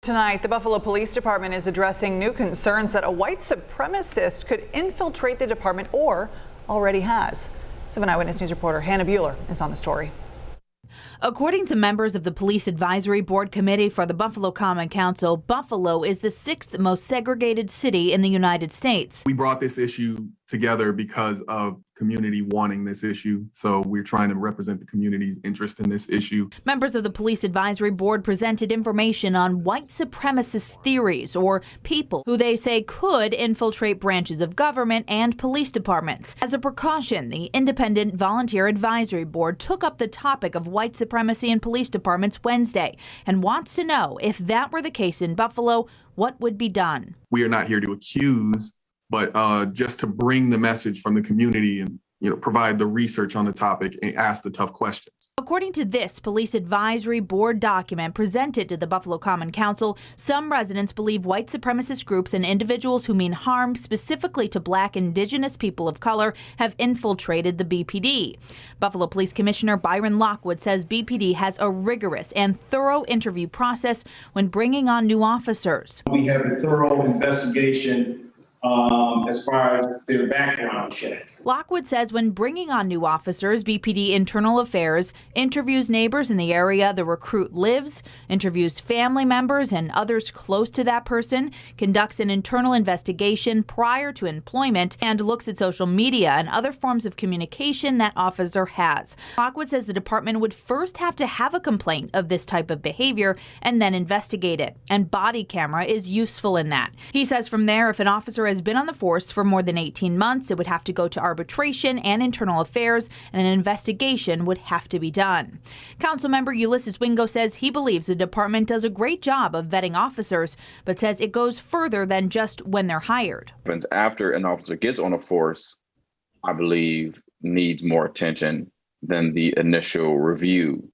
Tonight, the Buffalo Police Department is addressing new concerns that a white supremacist could infiltrate the department or already has. 7 Eyewitness News reporter Hannah Bueller is on the story. According to members of the Police Advisory Board Committee for the Buffalo Common Council, Buffalo is the 6th most segregated city in the United States. We brought this issue together because of community wanting this issue. So we're trying to represent the community's interest in this issue. Members of the Police Advisory Board presented information on white supremacist theories, or people who they say could infiltrate branches of government and police departments. As a precaution, the Independent Volunteer Advisory Board took up the topic of white supremacy in police departments Wednesday and wants to know if that were the case in Buffalo, what would be done. We are not here to accuse, but just to bring the message from the community and provide the research on the topic and ask the tough questions. According to this Police Advisory Board document presented to the Buffalo Common Council, some residents believe white supremacist groups and individuals who mean harm specifically to Black, Indigenous people of color have infiltrated the BPD. Buffalo Police Commissioner Byron Lockwood says BPD has a rigorous and thorough interview process when bringing on new officers. We have a thorough investigation as far as their background check. Lockwood says when bringing on new officers, BPD Internal Affairs interviews neighbors in the area the recruit lives, interviews family members and others close to that person, conducts an internal investigation prior to employment, and looks at social media and other forms of communication that officer has. Lockwood says the department would first have to have a complaint of this type of behavior and then investigate it, and body camera is useful in that. He says from there, if an officer has been on the force for more than 18 months, it would have to go to arbitration and internal affairs, and an investigation would have to be done. Councilmember Ulysses Wingo says he believes the department does a great job of vetting officers, but says it goes further than just when they're hired. After an officer gets on a force, I believe needs more attention than the initial review